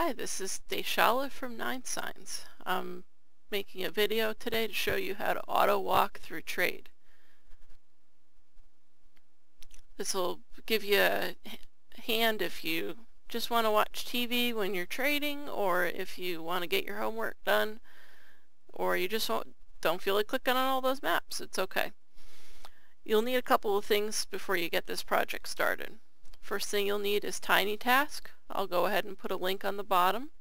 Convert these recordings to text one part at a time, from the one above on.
Hi, this is Deshala from NineSigns. I'm making a video today to show you how to auto walk through trade. This will give you a hand if you just want to watch TV when you're trading, or if you want to get your homework done, or you just don't feel like clicking on all those maps. It's okay. You'll need a couple of things before you get this project started. First thing you'll need is TinyTask. I'll go ahead and put a link on the bottom.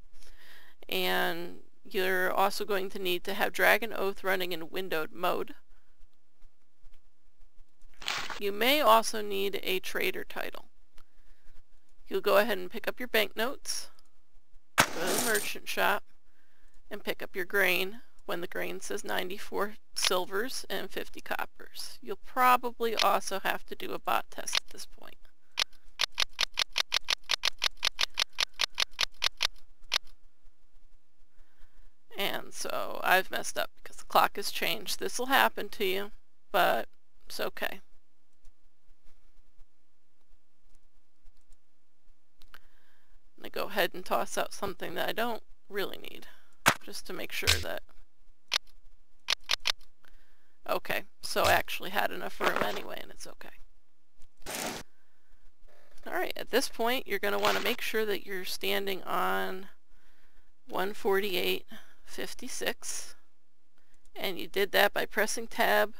And you're also going to need to have Dragon Oath running in windowed mode. You may also need a trader title. You'll go ahead and pick up your banknotes, go to the merchant shop, and pick up your grain when the grain says 94 silvers and 50 coppers. You'll probably also have to do a bot test at this point. And so I've messed up because the clock has changed. This will happen to you, but it's okay. I'm going to go ahead and toss out something that I don't really need, just to make sure that... Okay, so I actually had enough room anyway, and it's okay. Alright, at this point you're going to want to make sure that you're standing on 148.56, and you did that by pressing tab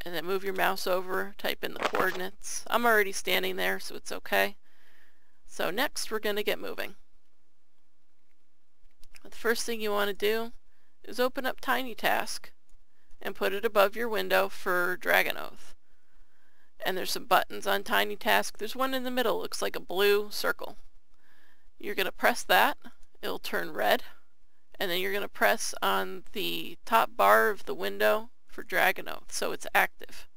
and then move your mouse over, type in the coordinates. I'm already standing there, so it's okay. So next we're going to get moving. The first thing you want to do is open up TinyTask and put it above your window for Dragon Oath. And there's some buttons on TinyTask. There's one in the middle, looks like a blue circle. You're going to press that. It'll turn red, and then you're going to press on the top bar of the window for Dragon Oath so it's active.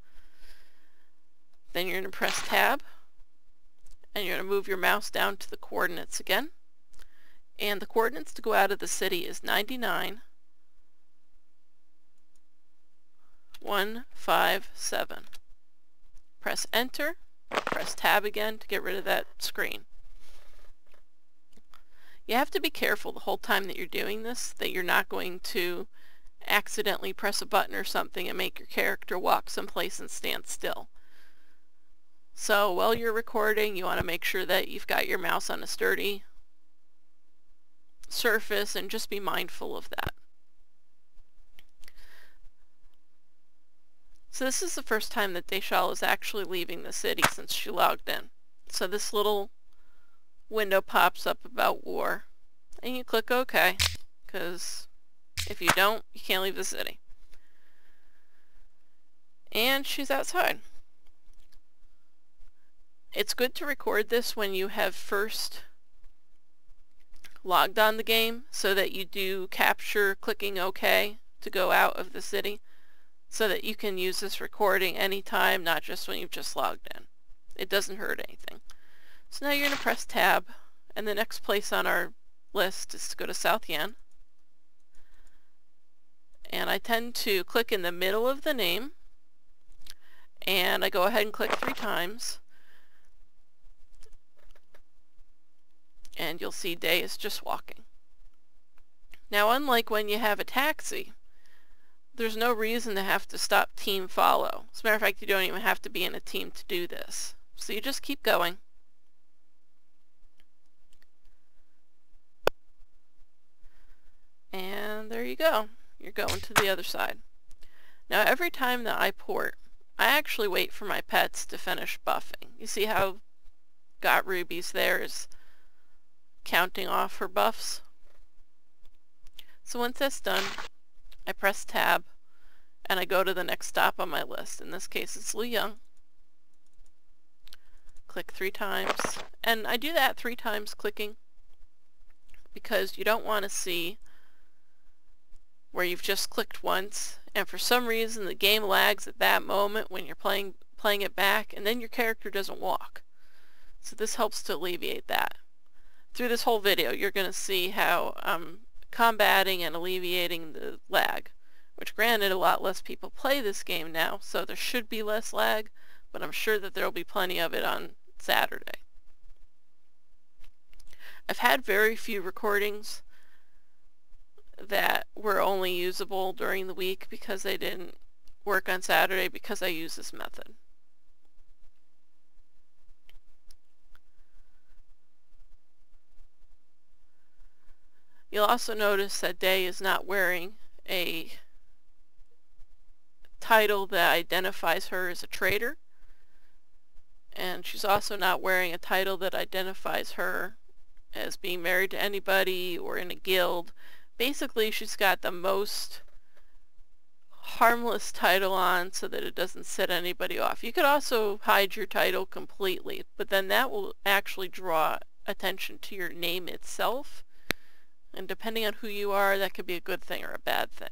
Then you're going to press tab, and you're going to move your mouse down to the coordinates again, and the coordinates to go out of the city is 99.157. Press enter, press tab again to get rid of that screen. You have to be careful the whole time that you're doing this, that you're not going to accidentally press a button or something and make your character walk someplace and stand still. So while you're recording, you want to make sure that you've got your mouse on a sturdy surface and just be mindful of that. So this is the first time that Deshala is actually leaving the city since she logged in. So this little window pops up about war, and you click OK, because if you don't, you can't leave the city. And she's outside. It's good to record this when you have first logged on the game, so that you do capture clicking OK to go out of the city, so that you can use this recording anytime, not just when you've just logged in. It doesn't hurt anything. So now you're going to press tab, and the next place on our list is to go to South Yan. And I tend to click in the middle of the name, and I go ahead and click 3 times. And you'll see Day is just walking. Now, unlike when you have a taxi, there's no reason to have to stop team follow. As a matter of fact, you don't even have to be in a team to do this. So you just keep going. And there you go. You're going to the other side. Now every time that I port, I actually wait for my pets to finish buffing. You see how Got Rubies there is counting off her buffs? So once that's done, I press tab and I go to the next stop on my list. In this case it's Luyoung. Click 3 times, and I do that 3 times clicking because you don't want to see where you've just clicked once and for some reason the game lags at that moment when you're playing it back, and then your character doesn't walk. So this helps to alleviate that. Through this whole video you're going to see how I'm combating and alleviating the lag, which granted a lot less people play this game now, so there should be less lag, but I'm sure that there will be plenty of it on Saturday. I've had very few recordings that were only usable during the week because they didn't work on Saturday because I use this method. You'll also notice that Day is not wearing a title that identifies her as a trader, and she's also not wearing a title that identifies her as being married to anybody or in a guild. Basically, she's got the most harmless title on so that it doesn't set anybody off. You could also hide your title completely, but then that will actually draw attention to your name itself, and depending on who you are, that could be a good thing or a bad thing.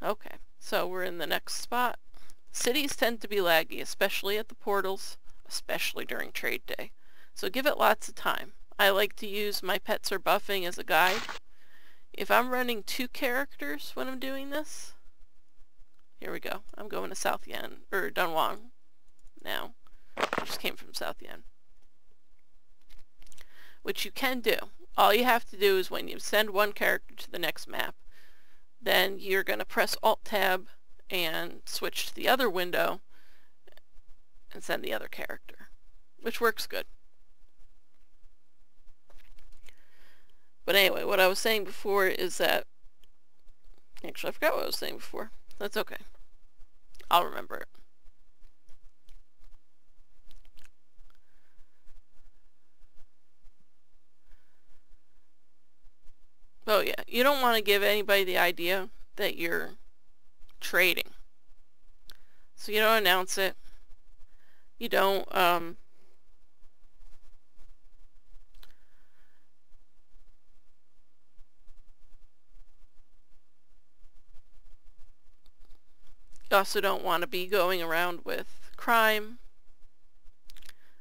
Okay, so we're in the next spot. Cities tend to be laggy, especially at the portals, especially during trade day. So give it lots of time. I like to use my pets are buffing as a guide. If I'm running 2 characters when I'm doing this, here we go. I'm going to South Yen, or Dunhuang now. I just came from South Yen. Which you can do. All you have to do is when you send one character to the next map, then you're going to press Alt-Tab and switch to the other window and send the other character, which works good. But anyway, what I was saying before is that... Actually, I forgot what I was saying before. That's okay. I'll remember it. Oh yeah, you don't want to give anybody the idea that you're trading. So you don't announce it. You don't, you also don't want to be going around with crime,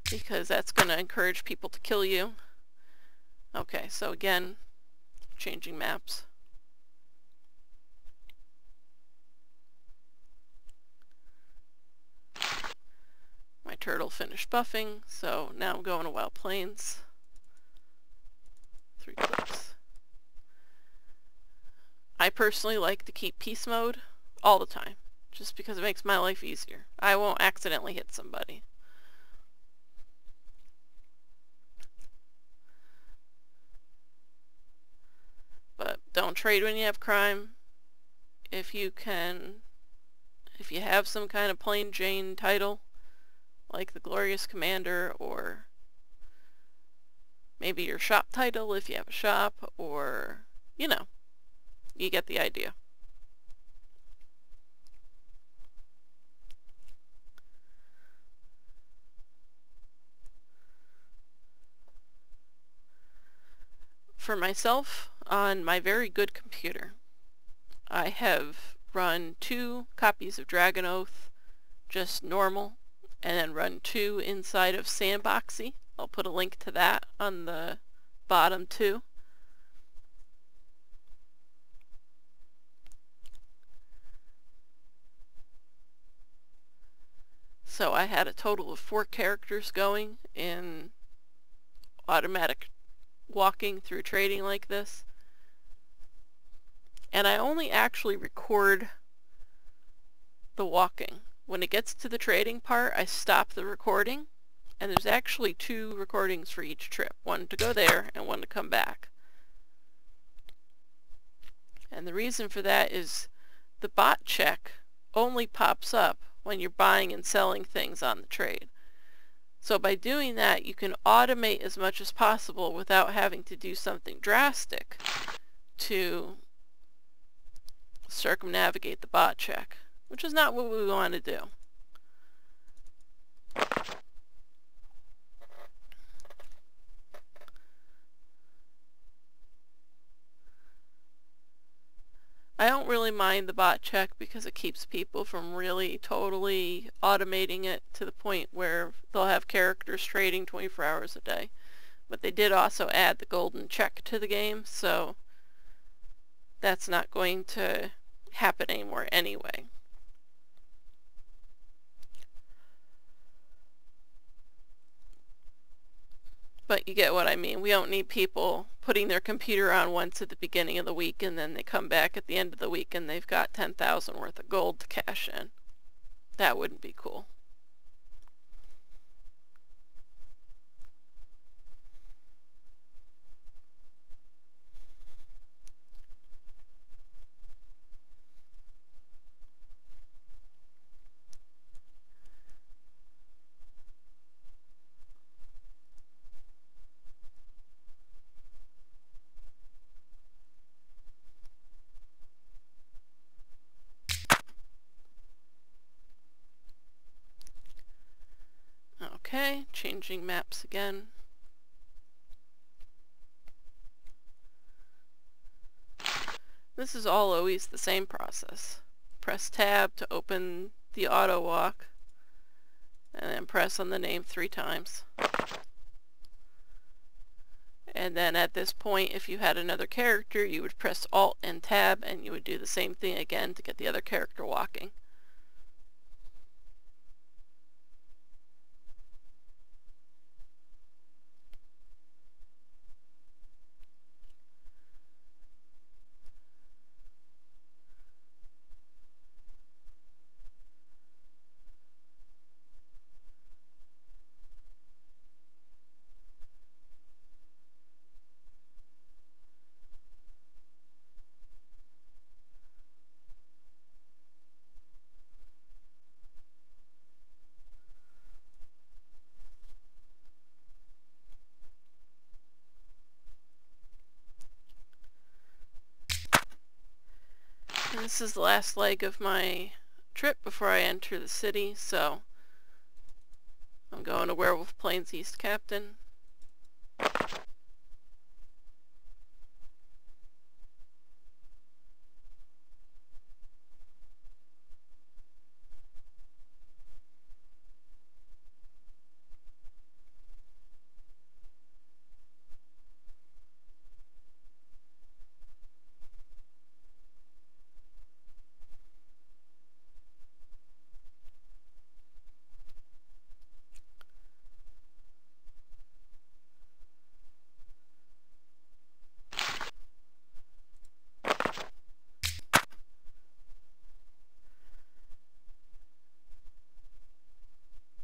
because that's going to encourage people to kill you. Okay, so again, changing maps. My turtle finished buffing, so now I'm going to Wild Plains. 3 clicks. I personally like to keep peace mode all the time, just because it makes my life easier. I won't accidentally hit somebody. But don't trade when you have crime. If you have some kind of plain Jane title, like the Glorious Commander, or maybe your shop title if you have a shop, or, you know, you get the idea. For myself, on my very good computer, I have run 2 copies of Dragon Oath, just normal, and then run 2 inside of Sandboxy. I'll put a link to that on the bottom too. So I had a total of 4 characters going in automatic walking through trading like this. And I only actually record the walking. When it gets to the trading part, I stop the recording, and there's actually 2 recordings for each trip. One to go there, and one to come back. And the reason for that is the bot check only pops up when you're buying and selling things on the trade. So by doing that, you can automate as much as possible without having to do something drastic to circumnavigate the bot check, which is not what we want to do. I don't really mind the bot check because it keeps people from really totally automating it to the point where they'll have characters trading 24 hours a day. But they did also add the golden check to the game, so that's not going to happen anymore anyway. But you get what I mean. We don't need people putting their computer on once at the beginning of the week and then they come back at the end of the week and they've got 10,000 worth of gold to cash in. That wouldn't be cool. Okay, changing maps again. This is all always the same process. Press tab to open the auto walk and then press on the name 3 times. And then at this point, if you had another character, you would press Alt and Tab and you would do the same thing again to get the other character walking. And this is the last leg of my trip before I enter the city, so I'm going to Werewolf Plains East Captain.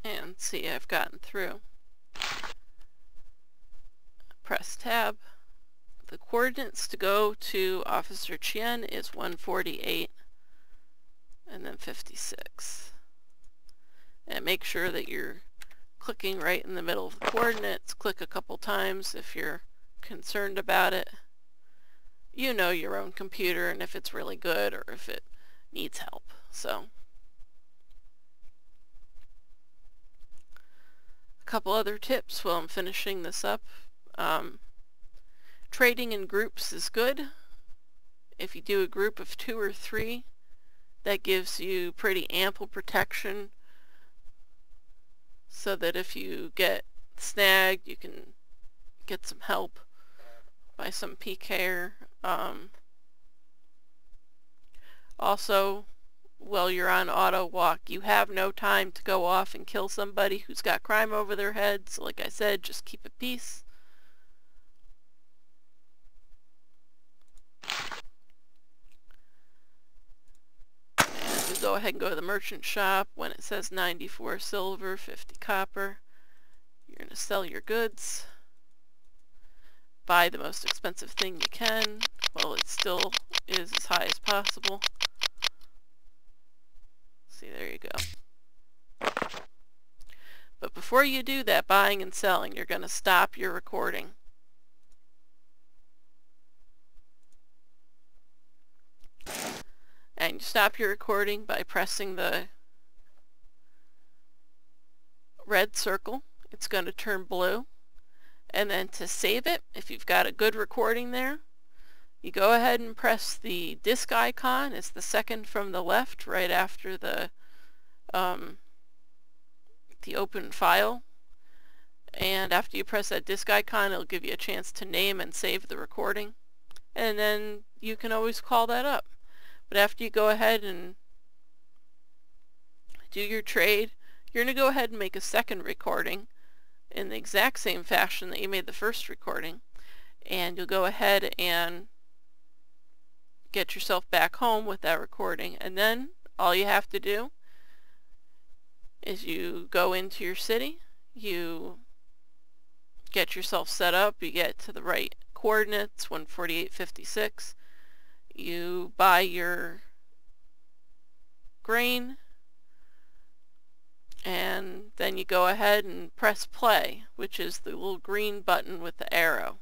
And see, I've gotten through. Press tab. The coordinates to go to Officer Chien is 148 and then 56. And make sure that you're clicking right in the middle of the coordinates. Click a couple times if you're concerned about it. You know your own computer and if it's really good or if it needs help. So a couple other tips while I'm finishing this up. Trading in groups is good. If you do a group of 2 or 3, that gives you pretty ample protection so that if you get snagged, you can get some help by some PKer. Also, while you're on auto walk, you have no time to go off and kill somebody who's got crime over their head, so like I said, just keep at peace. And we go ahead and go to the merchant shop. When it says 94 silver, 50 copper, you're going to sell your goods. Buy the most expensive thing you can while it still is as high as possible. See, there you go. But before you do that buying and selling, you're going to stop your recording. And you stop your recording by pressing the red circle. It's going to turn blue. And then to save it, if you've got a good recording there, you go ahead and press the disk icon. It's the second from the left, right after the open file. And after you press that disk icon, it'll give you a chance to name and save the recording. And then you can always call that up. But after you go ahead and do your trade, you're going to go ahead and make a second recording in the exact same fashion that you made the first recording, and you'll go ahead and get yourself back home with that recording. And then all you have to do is you go into your city, you get yourself set up, you get to the right coordinates, 148.56, you buy your grain, and then you go ahead and press play, which is the little green button with the arrow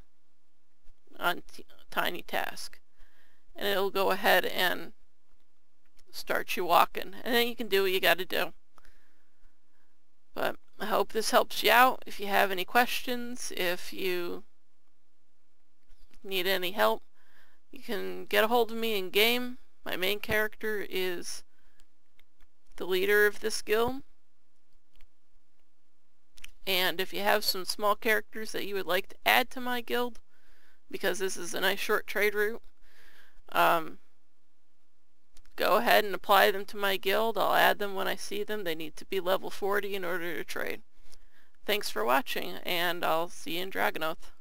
on Tiny Task, and it'll go ahead and start you walking, and then you can do what you got to do. But I hope this helps you out. If you have any questions, if you need any help, you can get a hold of me in game. My main character is the leader of this guild, and if you have some small characters that you would like to add to my guild, because this is a nice short trade route, go ahead and apply them to my guild. I'll add them when I see them. They need to be level 40 in order to trade. Thanks for watching, and I'll see you in Dragon Oath.